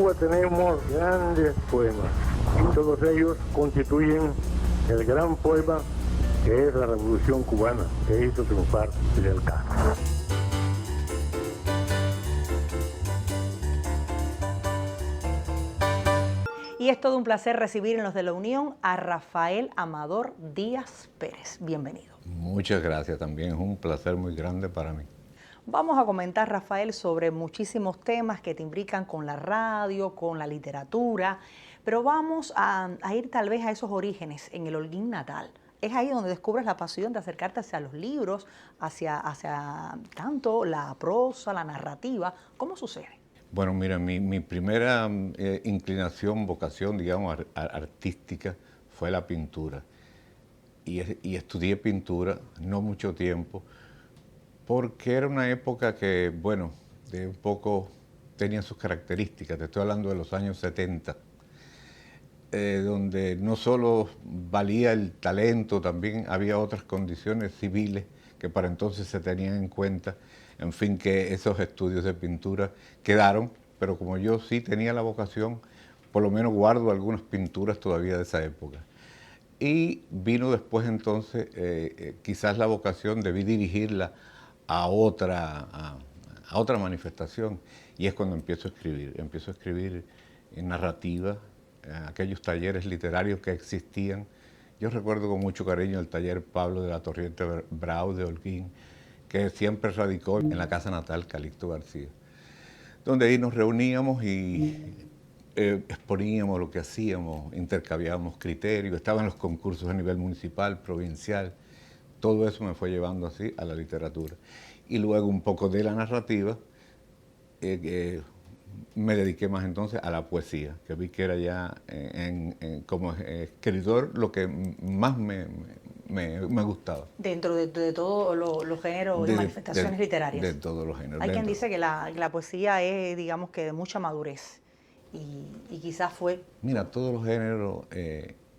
Cuba tenemos grandes poemas y todos ellos constituyen el gran poema que es la Revolución Cubana, que hizo triunfar Fidel Castro. Y es todo un placer recibir en Los de la Unión a Rafael Amador Díaz Pérez. Bienvenido. Muchas gracias también, es un placer muy grande para mí. Vamos a comentar, Rafael, sobre muchísimos temas que te imbrican con la radio, con la literatura, pero vamos a ir tal vez a esos orígenes en el Holguín natal. Es ahí donde descubres la pasión de acercarte hacia los libros, hacia tanto la prosa, la narrativa. ¿Cómo sucede? Bueno, mira, mi primera inclinación, vocación, digamos, artística fue la pintura. Y estudié pintura no mucho tiempo, porque era una época que, bueno, de un poco tenía sus características. Te estoy hablando de los años 70, donde no solo valía el talento, también había otras condiciones civiles que para entonces se tenían en cuenta. En fin, que esos estudios de pintura quedaron, pero como yo sí tenía la vocación, por lo menos guardo algunas pinturas todavía de esa época. Y vino después entonces quizás la vocación, debí dirigirla a otra manifestación, y es cuando empiezo a escribir en narrativa, aquellos talleres literarios que existían. Yo recuerdo con mucho cariño el taller Pablo de la Torriente Brau de Holguín, que siempre radicó en la casa natal Calixto García, donde ahí nos reuníamos y exponíamos lo que hacíamos, intercambiábamos criterios, estaban los concursos a nivel municipal, provincial. Todo eso me fue llevando así a la literatura. Y luego un poco de la narrativa, me dediqué más entonces a la poesía, que vi que era ya como escritor lo que más me gustaba. Dentro de todos los géneros y manifestaciones literarias. De todos los géneros. Hay quien dice que la poesía es, digamos que de mucha madurez. Y quizás fue... Mira, todos los géneros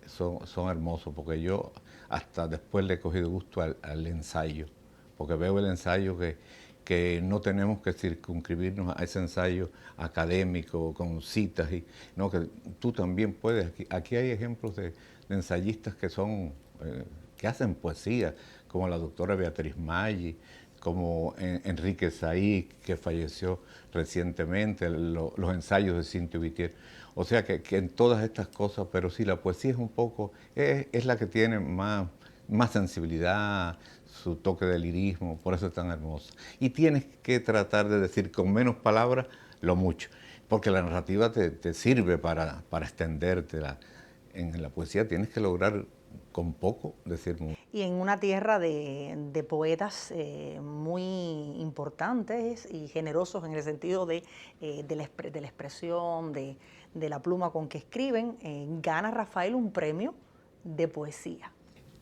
son hermosos, porque yo hasta después le he cogido gusto al ensayo, porque veo el ensayo que no tenemos que circunscribirnos a ese ensayo académico con citas, no, que tú también puedes. Aquí hay ejemplos de ensayistas que son que hacen poesía, como la doctora Beatriz Maggi, como Enrique Saí, que falleció recientemente, los ensayos de Cintio Vitier. O sea que en todas estas cosas, pero sí, la poesía es un poco, es la que tiene más sensibilidad, su toque de lirismo, por eso es tan hermosa. Y tienes que tratar de decir con menos palabras lo mucho, porque la narrativa te sirve para extenderte. En la poesía tienes que lograr con poco decir mucho. Y en una tierra de poetas muy importantes y generosos en el sentido de la expresión, de la pluma con que escriben, gana Rafael un premio de poesía.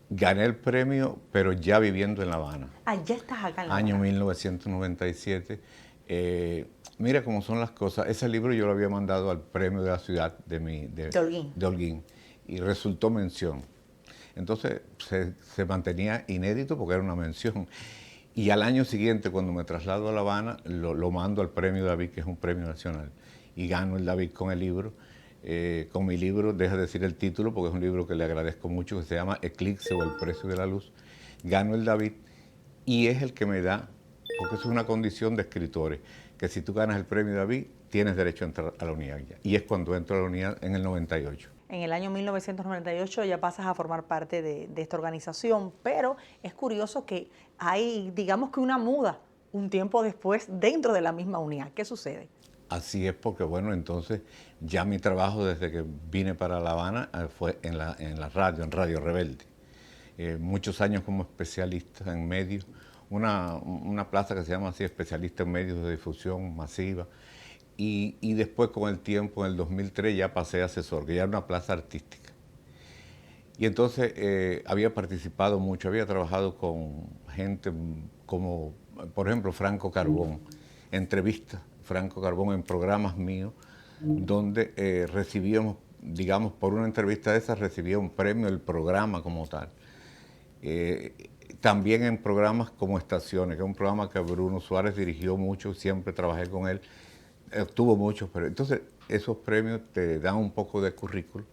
Gané el premio, pero ya viviendo en La Habana. Ah, ya estás acá en La Habana. Año 1997. Mira cómo son las cosas. Ese libro yo lo había mandado al premio de la ciudad de Holguín y resultó mención. Entonces se mantenía inédito porque era una mención. Y al año siguiente, cuando me traslado a La Habana, lo mando al premio David, que es un premio nacional. Y gano el David con el libro. Con mi libro, deja de decir el título porque es un libro que le agradezco mucho, que se llama Eclipse o El Precio de la Luz. Gano el David y es el que me da, porque eso es una condición de escritores, que si tú ganas el premio David, tienes derecho a entrar a la unidad ya. Y es cuando entro a la unidad en el 98. En el año 1998 ya pasas a formar parte de esta organización, pero es curioso que hay, digamos que una muda un tiempo después dentro de la misma unidad. ¿Qué sucede? Así es, porque bueno, entonces ya mi trabajo desde que vine para La Habana fue en la radio, en Radio Rebelde. Muchos años como especialista en medios, una plaza que se llama así, especialista en medios de difusión masiva. Y después con el tiempo, en el 2003, ya pasé a asesor, que ya era una plaza artística. Y entonces había participado mucho, había trabajado con gente como, por ejemplo, Franco Carbón, entrevistas. Franco Carbón en programas míos, donde recibíamos, digamos, por una entrevista de esas recibía un premio el programa como tal. También en programas como Estaciones, que es un programa que Bruno Suárez dirigió mucho, siempre trabajé con él, tuvo muchos, pero entonces esos premios te dan un poco de currículum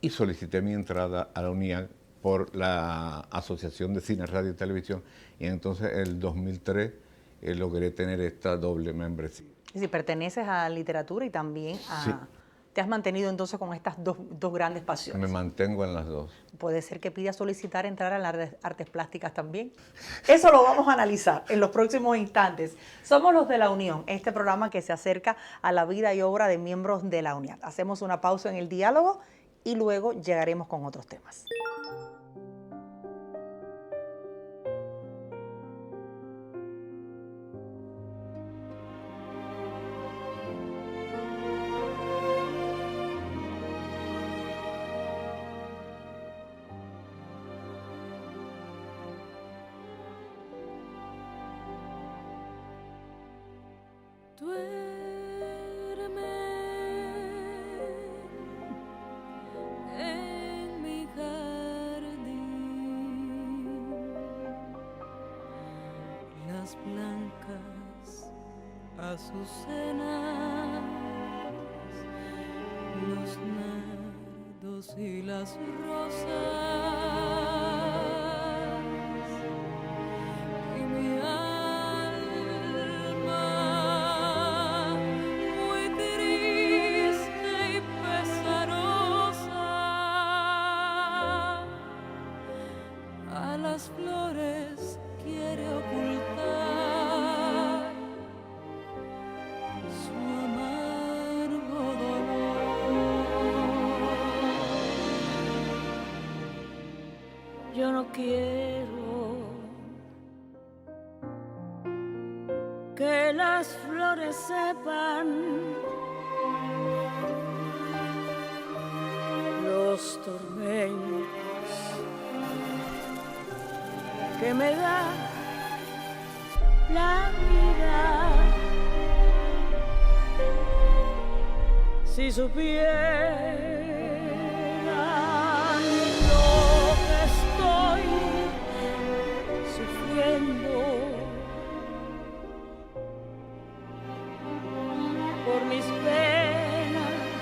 y solicité mi entrada a la UNIAC por la Asociación de Cine, Radio y Televisión, y entonces en el 2003 logré tener esta doble membresía. Es decir, perteneces a literatura y también a... Sí. ¿Te has mantenido entonces con estas dos grandes pasiones? Me mantengo en las dos. Puede ser que pidas solicitar entrar a las artes plásticas también. Eso lo vamos a analizar en los próximos instantes. Somos los de La Unión, este programa que se acerca a la vida y obra de miembros de la UNIAC. Hacemos una pausa en el diálogo y luego llegaremos con otros temas. Duerme en mi jardín las blancas azucenas, los nardos y las rosas. Flores quiere ocultar su amargo dolor. Yo no quiero que las flores sepan los tormentos que me da la vida. Si supieran lo que estoy sufriendo por mis penas,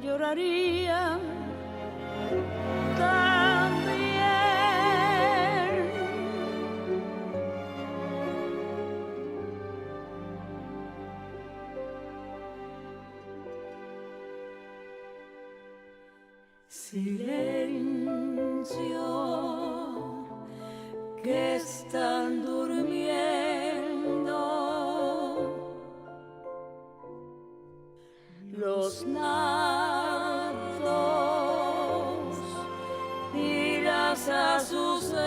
llorarían también. Silencio, que están durmiendo los nardos y las azucenas.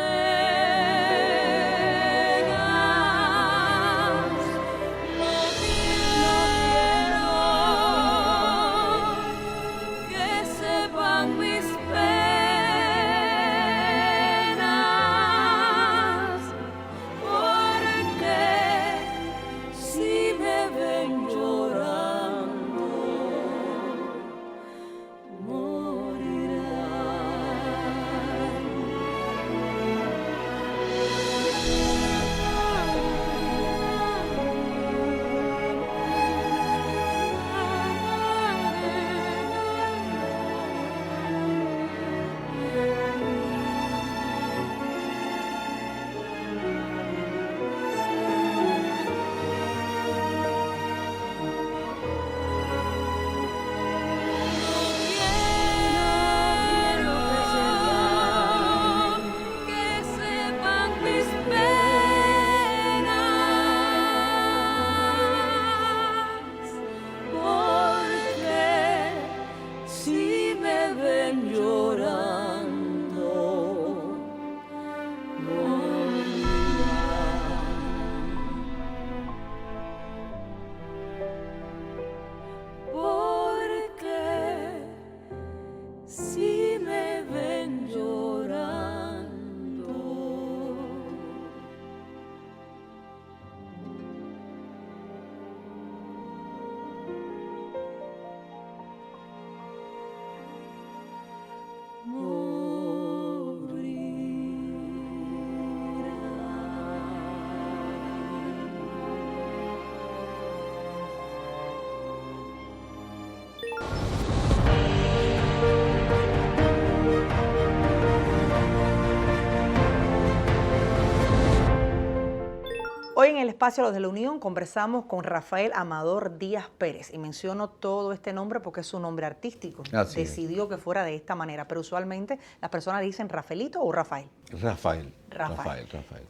Hoy en el espacio Los de la Unión conversamos con Rafael Amador Díaz Pérez y menciono todo este nombre porque es su nombre artístico. Así es. Decidió que fuera de esta manera, pero usualmente las personas dicen Rafaelito o Rafael. Rafael. Rafael.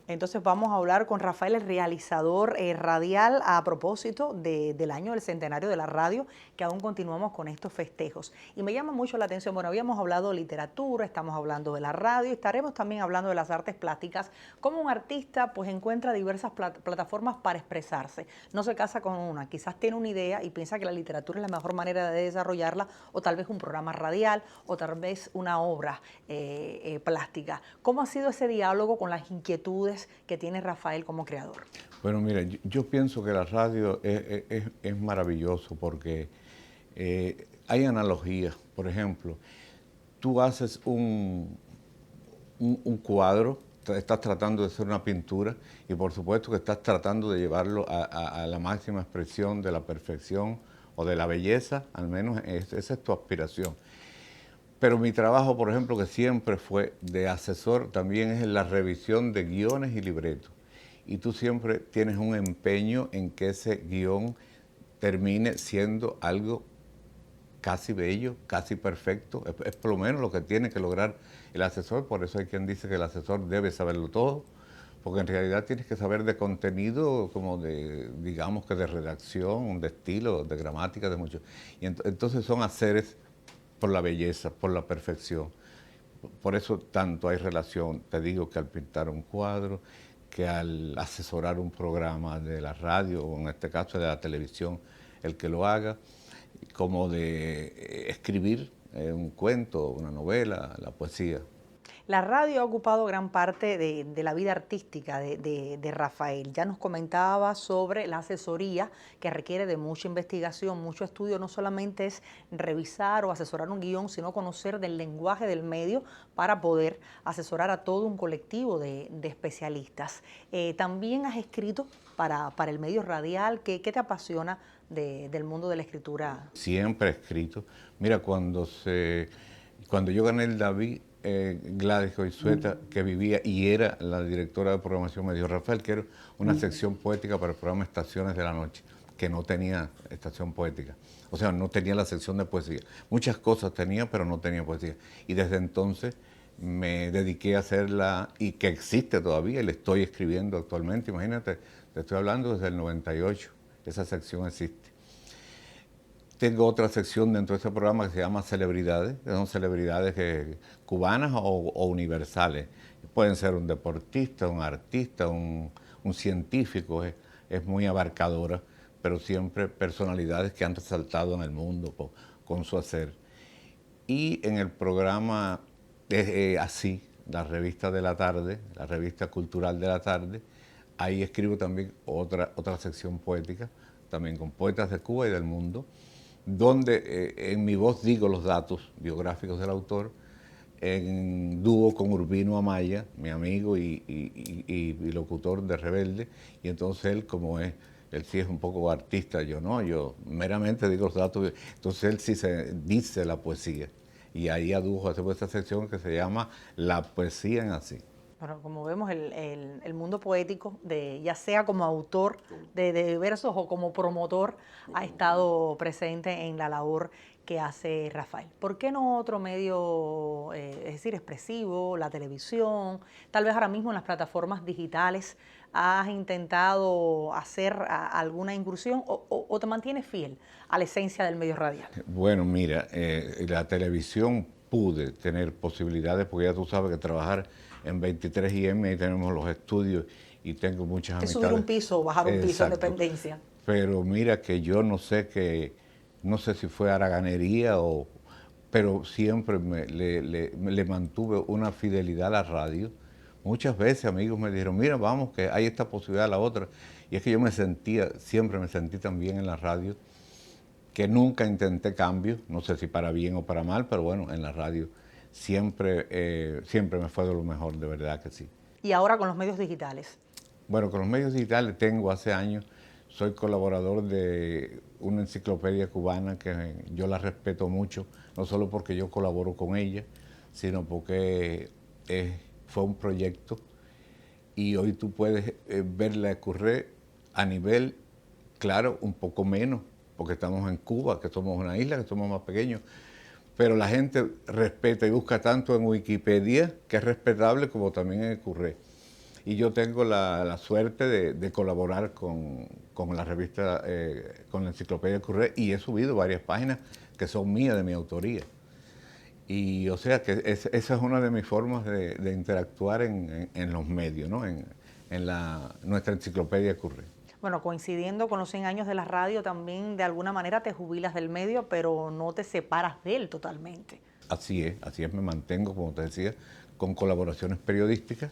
Entonces vamos a hablar con Rafael, el realizador radial, a propósito del año del centenario de la radio, que aún continuamos con estos festejos. Y me llama mucho la atención, bueno, habíamos hablado de literatura, estamos hablando de la radio, y estaremos también hablando de las artes plásticas, cómo un artista pues encuentra diversas plataformas para expresarse. No se casa con una, quizás tiene una idea y piensa que la literatura es la mejor manera de desarrollarla, o tal vez un programa radial, o tal vez una obra plástica. ¿Cómo ha sido ese diálogo con las inquietudes que tiene Rafael como creador? Bueno, mira, yo pienso que la radio es maravilloso porque hay analogías. Por ejemplo, tú haces un cuadro, estás tratando de hacer una pintura y por supuesto que estás tratando de llevarlo a la máxima expresión de la perfección o de la belleza, al menos esa es tu aspiración. Pero mi trabajo, por ejemplo, que siempre fue de asesor, también es en la revisión de guiones y libretos. Y tú siempre tienes un empeño en que ese guión termine siendo algo casi bello, casi perfecto. Es por lo menos lo que tiene que lograr el asesor. Por eso hay quien dice que el asesor debe saberlo todo, porque en realidad tienes que saber de contenido, como de, digamos que de redacción, de estilo, de gramática, de mucho. Y entonces son haceres por la belleza, por la perfección. Por eso tanto hay relación, te digo, que al pintar un cuadro, que al asesorar un programa de la radio, o en este caso de la televisión, el que lo haga, como de escribir un cuento, una novela, la poesía. La radio ha ocupado gran parte de la vida artística de Rafael. Ya nos comentaba sobre la asesoría que requiere de mucha investigación, mucho estudio. No solamente es revisar o asesorar un guión, sino conocer del lenguaje del medio para poder asesorar a todo un colectivo de especialistas. También has escrito para el medio radial. ¿Qué te apasiona del mundo de la escritura? Siempre he escrito. Mira, cuando yo gané el David, Gladys Goizueta, que vivía y era la directora de programación, me dijo: Rafael, quiero una sección poética para el programa Estaciones de la Noche, que no tenía estación poética. O sea, no tenía la sección de poesía. Muchas cosas tenía, pero no tenía poesía. Y desde entonces me dediqué a hacerla, y que existe todavía, y le estoy escribiendo actualmente. Imagínate, te estoy hablando desde el 98, esa sección existe. Tengo otra sección dentro de ese programa que se llama Celebridades, que son celebridades cubanas o universales. Pueden ser un deportista, un artista, un científico, es muy abarcadora, pero siempre personalidades que han resaltado en el mundo con su hacer. Y en el programa Así, la revista de la tarde, la revista cultural de la tarde, ahí escribo también otra sección poética, también con poetas de Cuba y del mundo, donde en mi voz digo los datos biográficos del autor, en dúo con Urbino Amaya, mi amigo y locutor de Rebelde, y entonces él, como él sí es un poco artista, yo no, yo meramente digo los datos, entonces él sí se dice la poesía, y ahí adujo, hacemos esta sección que se llama La Poesía en Así. Bueno, como vemos, el mundo poético, ya sea como autor de versos o como promotor, ha estado presente en la labor que hace Rafael. ¿Por qué no otro medio, es decir, expresivo, la televisión? Tal vez ahora mismo en las plataformas digitales has intentado hacer alguna incursión o te mantienes fiel a la esencia del medio radial. Bueno, mira, la televisión pude tener posibilidades, porque ya tú sabes que trabajar en 23IM, ahí tenemos los estudios y tengo muchas amistades. Subir un piso o bajar un piso en Exacto. dependencia. Pero mira que yo no sé si fue haraganería pero siempre le mantuve una fidelidad a la radio. Muchas veces amigos me dijeron: mira, vamos, que hay esta posibilidad, la otra. Y es que yo siempre me sentí tan bien en la radio, que nunca intenté cambios, no sé si para bien o para mal, pero bueno, en la radio siempre me fue de lo mejor, de verdad que sí. ¿Y ahora con los medios digitales? Bueno, con los medios digitales tengo hace años, soy colaborador de una enciclopedia cubana que yo la respeto mucho, no solo porque yo colaboro con ella, sino porque fue un proyecto y hoy tú puedes ver la Ecurré a nivel, claro, un poco menos, porque estamos en Cuba, que somos una isla, que somos más pequeños, pero la gente respeta y busca tanto en Wikipedia, que es respetable, como también en Ecurré. Y yo tengo la suerte de colaborar con la revista, con la Enciclopedia Ecurré, y he subido varias páginas que son mías, de mi autoría. Y o sea que esa es una de mis formas de interactuar en los medios, ¿no? En nuestra Enciclopedia Ecurré. Bueno, coincidiendo con los 100 años de la radio, también de alguna manera te jubilas del medio, pero no te separas de él totalmente. Así es, me mantengo, como te decía, con colaboraciones periodísticas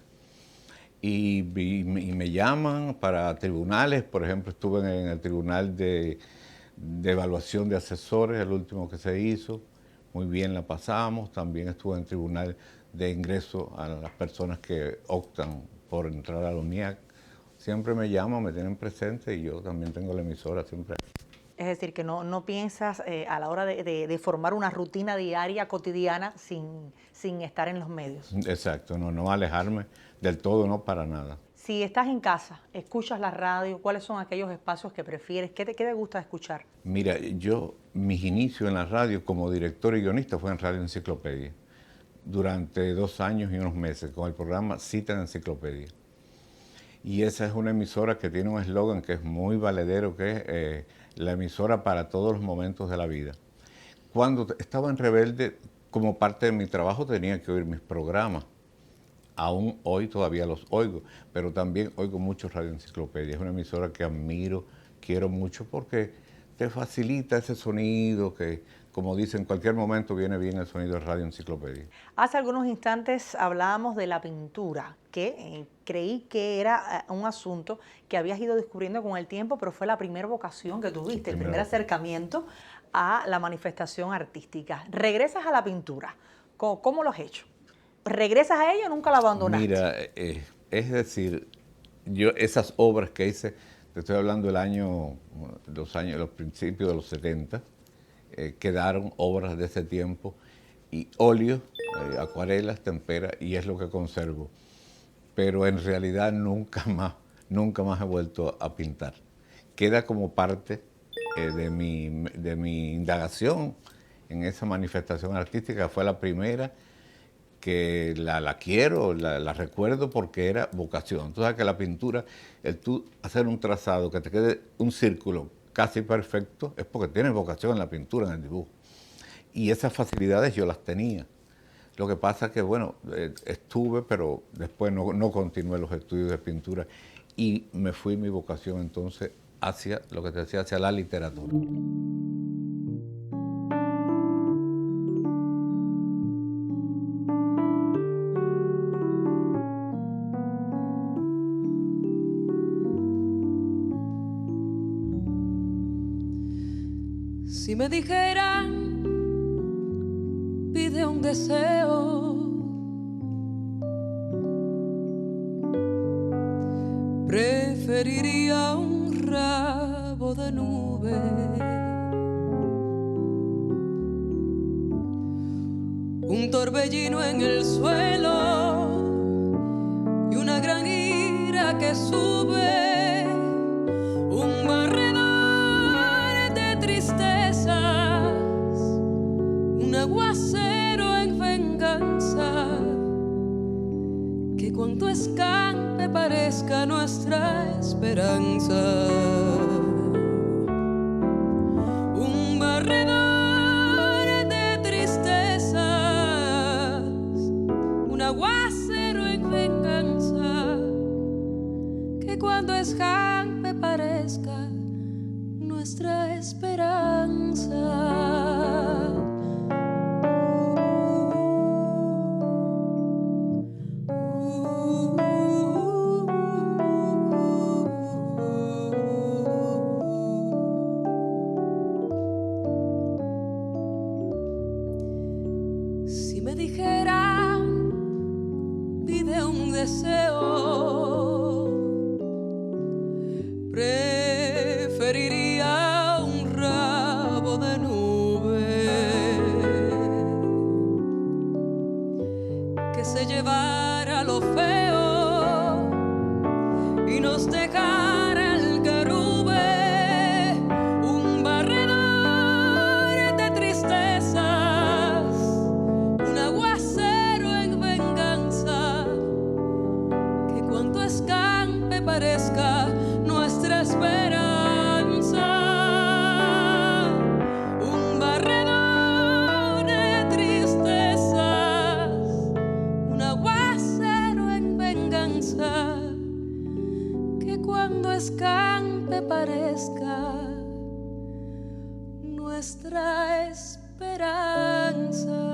y me llaman para tribunales. Por ejemplo, estuve en el Tribunal de Evaluación de Asesores, el último que se hizo, muy bien la pasamos. También estuve en el Tribunal de Ingreso a las personas que optan por entrar a la UNIAC. Siempre me llaman, me tienen presente, y yo también tengo la emisora siempre. Es decir, que no piensas a la hora de formar una rutina diaria, cotidiana, sin estar en los medios. Exacto, no alejarme del todo, no, para nada. Si estás en casa, escuchas la radio, ¿cuáles son aquellos espacios que prefieres? ¿Qué te gusta escuchar? Mira, mis inicios en la radio como director y guionista fue en Radio Enciclopedia, durante 2 años y unos meses, con el programa Cita en Enciclopedia. Y esa es una emisora que tiene un eslogan que es muy valedero, que es la emisora para todos los momentos de la vida. Cuando estaba en Rebelde, como parte de mi trabajo, tenía que oír mis programas. Aún hoy todavía los oigo, pero también oigo mucho Radio Enciclopedia. Es una emisora que admiro, quiero mucho, porque te facilita ese sonido que, como dicen, en cualquier momento viene bien el sonido de Radio Enciclopedia. Hace algunos instantes hablábamos de la pintura, que creí que era un asunto que habías ido descubriendo con el tiempo, pero fue la primera vocación que tuviste, el primer acercamiento a la manifestación artística. Regresas a la pintura. ¿Cómo lo has hecho? ¿Regresas a ella o nunca la abandonaste? Mira, es decir, yo esas obras que hice, te estoy hablando los principios de los 70, quedaron obras de ese tiempo, y óleos, acuarelas, tempera, y es lo que conservo. Pero en realidad nunca más he vuelto a pintar. Queda como parte de mi indagación en esa manifestación artística. Fue la primera que la quiero, la recuerdo, porque era vocación. Tú sabes que la pintura, el tú hacer un trazado que te quede un círculo casi perfecto, es porque tienes vocación en la pintura, en el dibujo. Y esas facilidades yo las tenía. Lo que pasa es que, bueno, estuve, pero después no continué los estudios de pintura, y me fui mi vocación entonces hacia, lo que te decía, hacia la literatura. Si me dijeran, pide un deseo, preferiría un rabo de nube, un torbellino en el suelo y una gran ira que sube, un barredor de tristezas, un aguacero en venganza, que cuando escampe parezca nuestra esperanza. Un barredor de tristezas, un aguacero en venganza, que cuando escampe parezca nuestra esperanza. Si me dijeran, pide un deseo, preferiría un rabo de nube que se llevara lo feo parezca nuestra esperanza. Un barredor de tristezas, un aguacero en venganza, que cuando escampe parezca nuestra esperanza.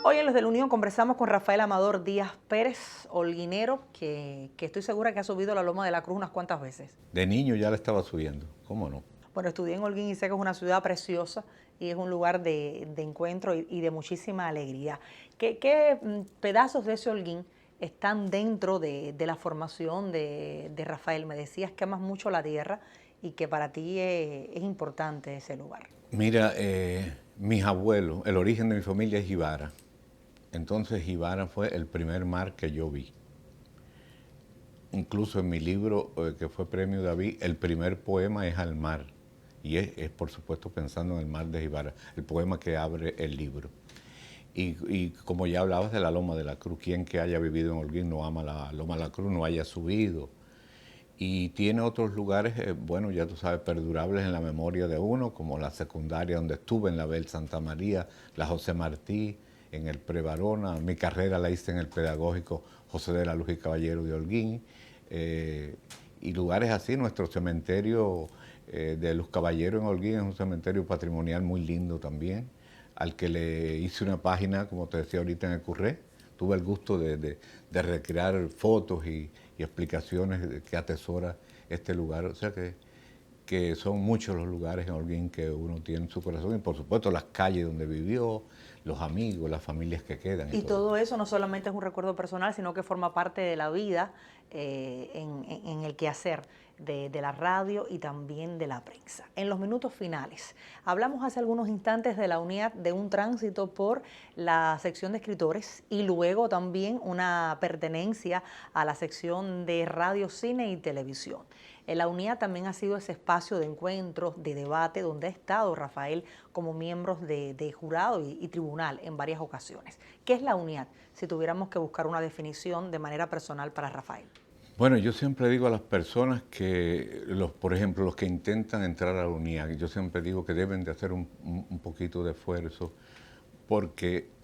Hoy en Los de la Unión conversamos con Rafael Amador Díaz Pérez, holguinero, que estoy segura que ha subido la Loma de la Cruz unas cuantas veces. De niño ya la estaba subiendo, ¿cómo no? Bueno, estudié en Holguín y sé que es una ciudad preciosa y es un lugar de encuentro y de muchísima alegría. ¿Qué pedazos de ese Holguín están dentro de la formación de Rafael? Me decías que amas mucho la tierra y que para ti es importante ese lugar. Mira, mis abuelos, el origen de mi familia es Jibara. Entonces Jibara fue el primer mar que yo vi. Incluso en mi libro, que fue Premio David, el primer poema es Al mar. Y es por supuesto pensando en el mar de Jibara, el poema que abre el libro. Y como ya hablabas de la Loma de la Cruz, quien que haya vivido en Holguín no ama la Loma de la Cruz, no haya subido. Y tiene otros lugares, bueno, ya tú sabes, perdurables en la memoria de uno, como la secundaria donde estuve, en la Bel Santa María, la José Martí, en el Prebarona. Mi carrera la hice en el pedagógico José de la Luz y Caballero de Holguín. Y lugares así, nuestro cementerio de Luz Caballero en Holguín es un cementerio patrimonial muy lindo también, al que le hice una página, como te decía ahorita, en el Curré. Tuve el gusto de recrear fotos y explicaciones que atesora este lugar. O sea que son muchos los lugares en Holguín que uno tiene en su corazón y por supuesto las calles donde vivió, los amigos, las familias que quedan. Y todo eso no solamente es un recuerdo personal, sino que forma parte de la vida en el quehacer de la radio y también de la prensa. En los minutos finales, hablamos hace algunos instantes de la UNIAD, de un tránsito por la sección de escritores y luego también una pertenencia a la sección de radio, cine y televisión. La UNIAD también ha sido ese espacio de encuentros, de debate, donde ha estado Rafael como miembros de jurado y tribunal en varias ocasiones. ¿Qué es la UNIAD? Si tuviéramos que buscar una definición de manera personal para Rafael. Bueno, yo siempre digo a las personas que, por ejemplo, los que intentan entrar a la UNIAD, yo siempre digo que deben de hacer un poquito de esfuerzo, porque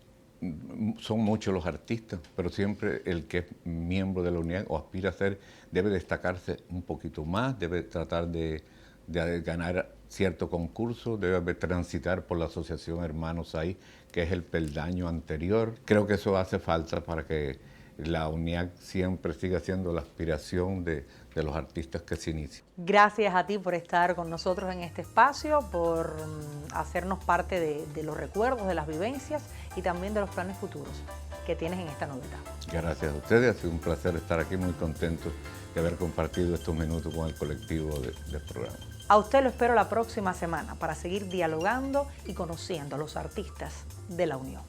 son muchos los artistas, pero siempre el que es miembro de la UNIAD o aspira a ser, debe destacarse un poquito más, debe tratar de ganar cierto concurso, debe transitar por la asociación Hermanos Ahí, que es el peldaño anterior. Creo que eso hace falta para que la UNIAD siempre siga siendo la aspiración de los artistas que se inician. Gracias a ti por estar con nosotros en este espacio, por hacernos parte de los recuerdos, de las vivencias y también de los planes futuros que tienes en esta novedad. Gracias a ustedes, ha sido un placer estar aquí, muy contento de haber compartido estos minutos con el colectivo del programa. A usted lo espero la próxima semana para seguir dialogando y conociendo a los artistas de la Unión.